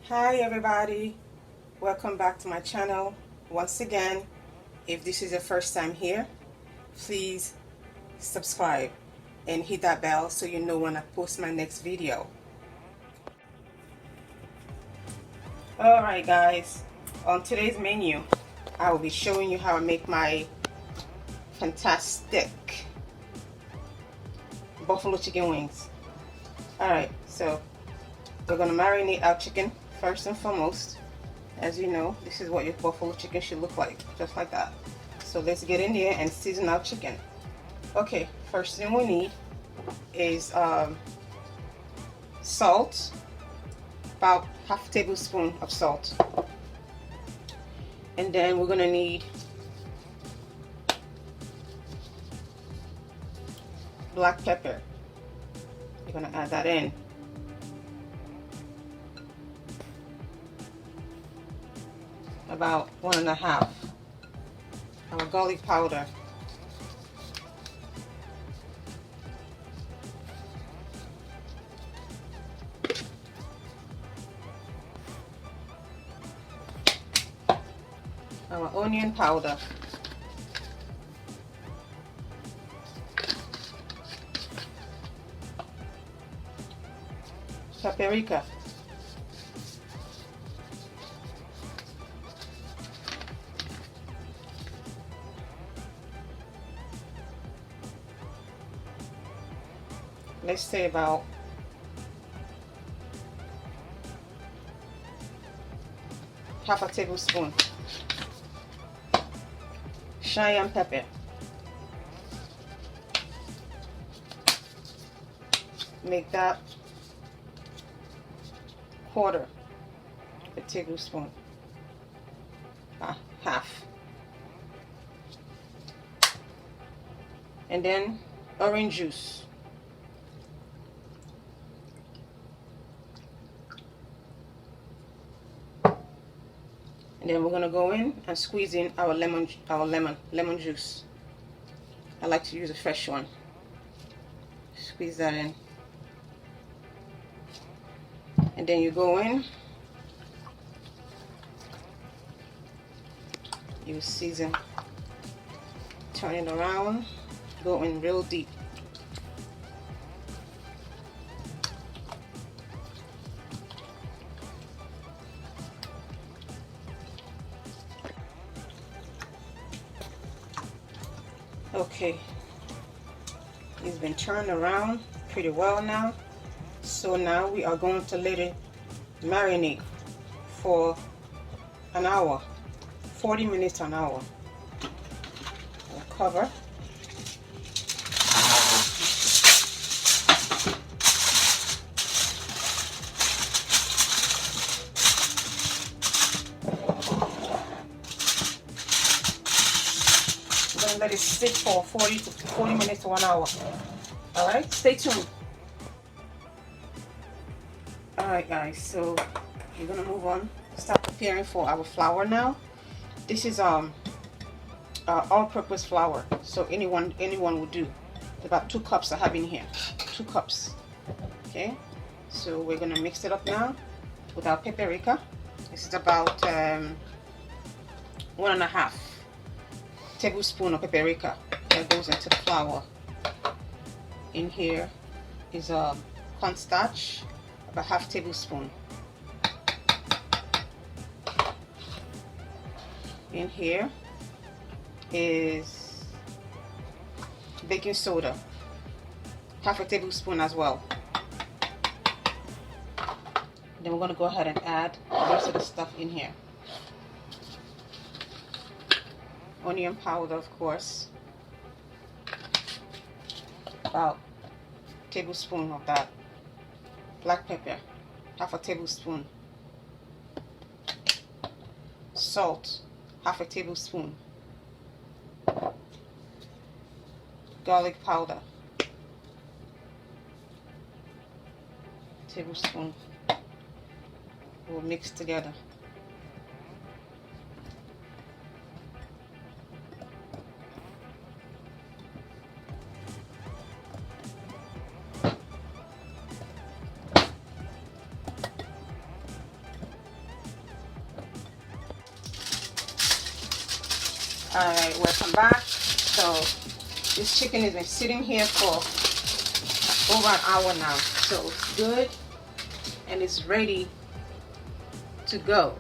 Hi everybody, welcome back to my channel. Once again, if this is your first time here, please subscribe and hit that bell so you know when I post my next video. Alright guys, on today's menu I will be showing you how I make my fantastic buffalo chicken wings. Alright, so we're going to marinate our chicken first and foremost. As you know, this is what your buffalo chicken should look like, just like that. So let's get in there and season our chicken. Okay, first thing we need is salt, about half tablespoon of salt. And then we're gonna need black pepper. You're gonna add that in. About 1.5. Our garlic powder. Our onion powder. Paprika. Let's say about half a tablespoon. Cayenne pepper. Make that quarter a tablespoon. Half. And then orange juice. And then we're gonna go in and squeeze in our lemon juice. I like to use a fresh one. Squeeze that in. And then you go in, you season, turn it around, go in real deep. Okay, it's been turned around pretty well now. So now we are going to let it marinate for an hour, 40 minutes, an hour. We'll cover. We're going to let it sit for 40 minutes to 1 hour. Alright, stay tuned. Alright guys, so we're gonna move on, start preparing for our flour now. This is all-purpose flour, so anyone will do. About 2 cups I have in here, 2 cups. Okay, so we're gonna mix it up now with our paprika. This is about 1.5 tablespoon of paprika that goes into the flour. In here is cornstarch, about half tablespoon. In here is baking soda, half a tablespoon as well. Then we're going to go ahead and add the rest of the stuff in here. Onion powder, of course, about a tablespoon of that. Black pepper, half a tablespoon. Salt, half a tablespoon. Garlic powder, tablespoon. We'll mix together. Alright, welcome back. So this chicken has been sitting here for over an hour now. So it's good and it's ready to go.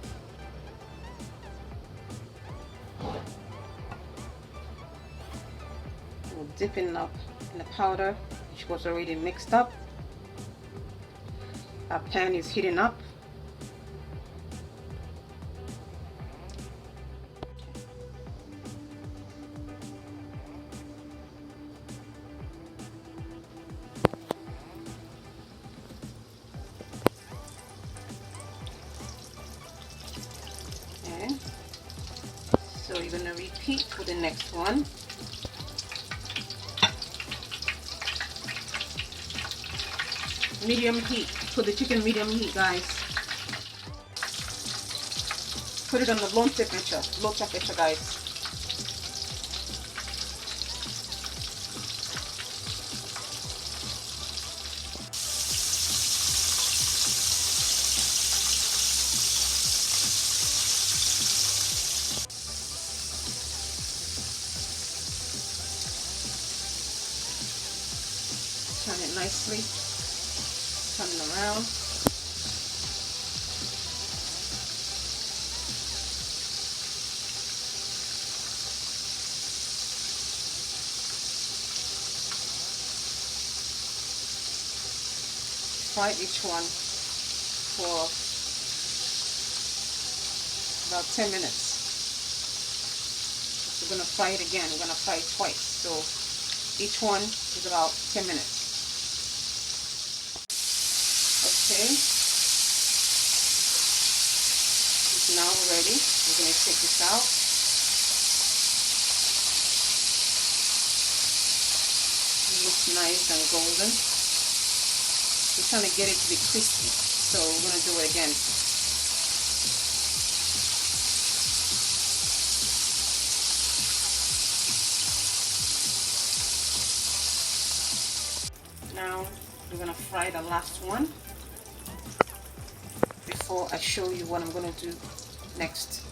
We'll dip it up in the powder, which was already mixed up. Our pan is heating up. Okay. So you're gonna repeat for the next one. Medium heat. Put the chicken medium heat, guys. Put it on the low temperature, guys. Turn it nicely. Turn it around. Fry each one for about 10 minutes. We're going to fry it again. We're going to fry it twice. So each one is about 10 minutes. Okay. It's now ready. We're going to take this out. It looks nice and golden. We're trying to get it to be crispy, so we're going to do it again. Now we're going to fry the last one before I show you what I'm going to do next.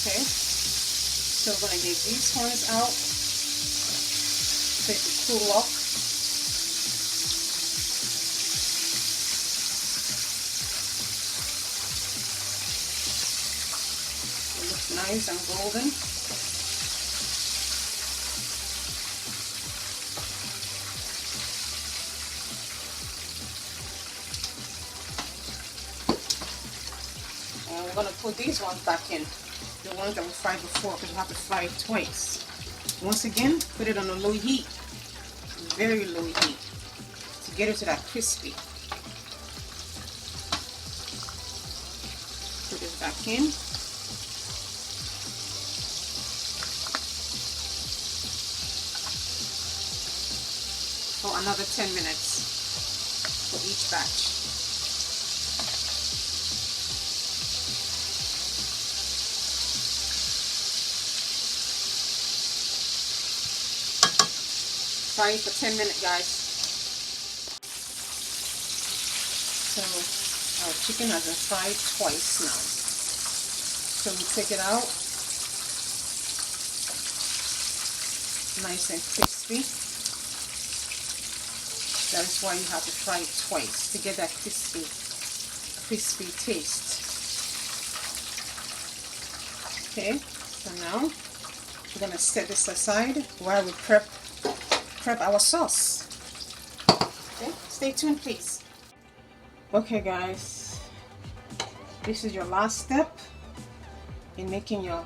Okay, so we're going to get these ones out so it can cool off. It looks nice and golden. And we're going to put these ones back in. The ones that we fried before, because we have to fry it twice. Once again, put it on a low heat, very low heat, to get it to that crispy. Put it back in. For another 10 minutes for each batch. Fry it for 10 minutes, guys. So our chicken has been fried twice now. So we take it out, nice and crispy. That is why you have to fry it twice, to get that crispy taste. Okay, so now we're gonna set this aside while we prep our sauce. Okay, stay tuned, please. Okay, guys, this is your last step in making your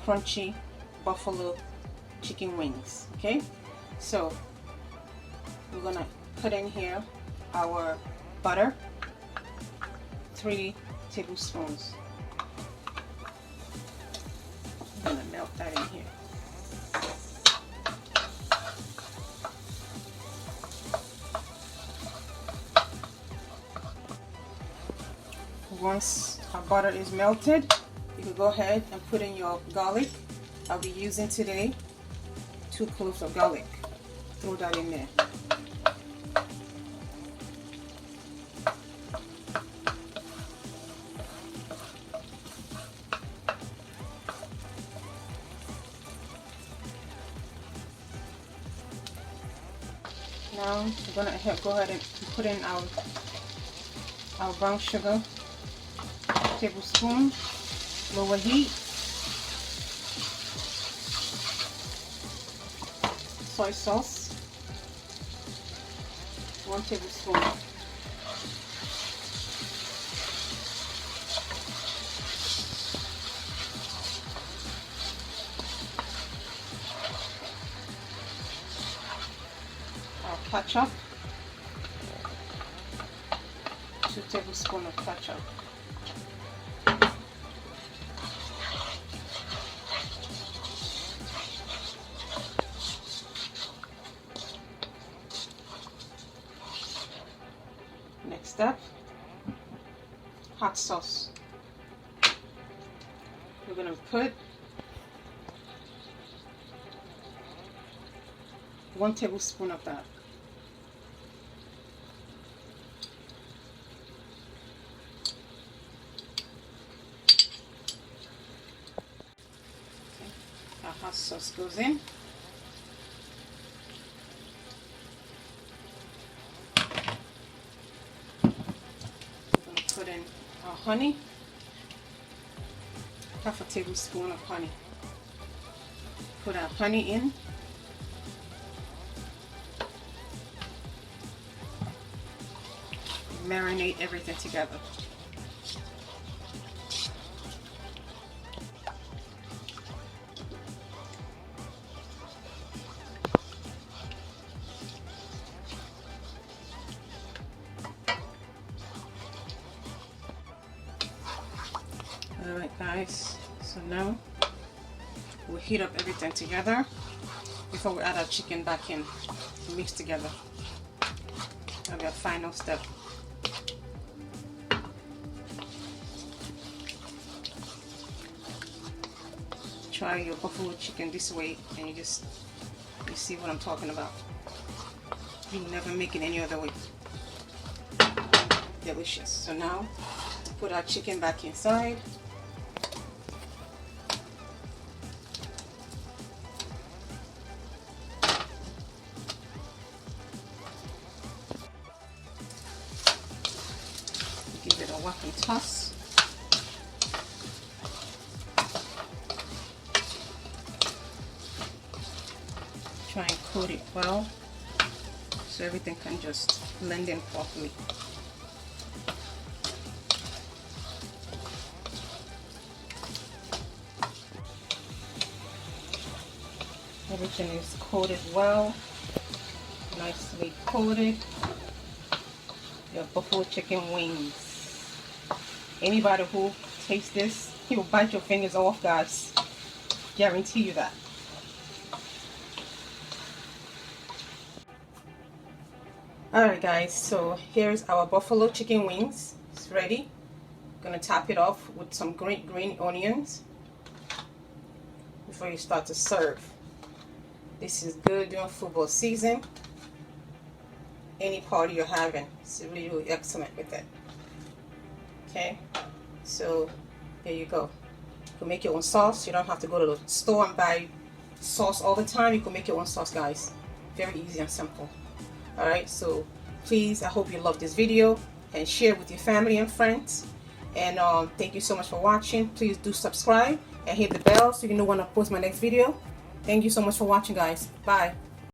crunchy buffalo chicken wings. Okay, so we're gonna put in here our butter, 3 tablespoons. I'm gonna melt that in here. Once our our butter is melted, you can go ahead and put in your garlic. I'll be using today 2 cloves of garlic. Throw that in there. Now we're gonna go ahead and put in our brown sugar, tablespoon, lower heat, soy sauce, 1 tablespoon, our ketchup, 2 tablespoons of ketchup. Next up, hot sauce. We're going to put 1 tablespoon of that. Okay. Our hot sauce goes in. Put in our honey, half a tablespoon of honey. Put our honey in. Marinate everything together. Alright guys, so now we'll heat up everything together before we add our chicken back in to mix together. That'll be our final step. Try your buffalo chicken this way and you see what I'm talking about. You'll never make it any other way. Delicious. So now put our chicken back inside. Give it a whack and toss. Try and coat it well so everything can just blend in properly. Everything is coated well, nicely coated. Your buffalo chicken wings. Anybody who tastes this, he will bite your fingers off, guys. Guarantee you that. Alright guys, so here's our buffalo chicken wings. It's ready. Gonna top it off with some green onions before you start to serve. This is good during football season. Any party you're having, it's really, really excellent with it. Okay, so there you go. You can make your own sauce. You don't have to go to the store and buy sauce all the time. You can make your own sauce, guys. Very easy and simple. Alright, so please, I hope you love this video and share with your family and friends. And thank you so much for watching. Please do subscribe and hit the bell so you know when I post my next video. Thank you so much for watching, guys. Bye.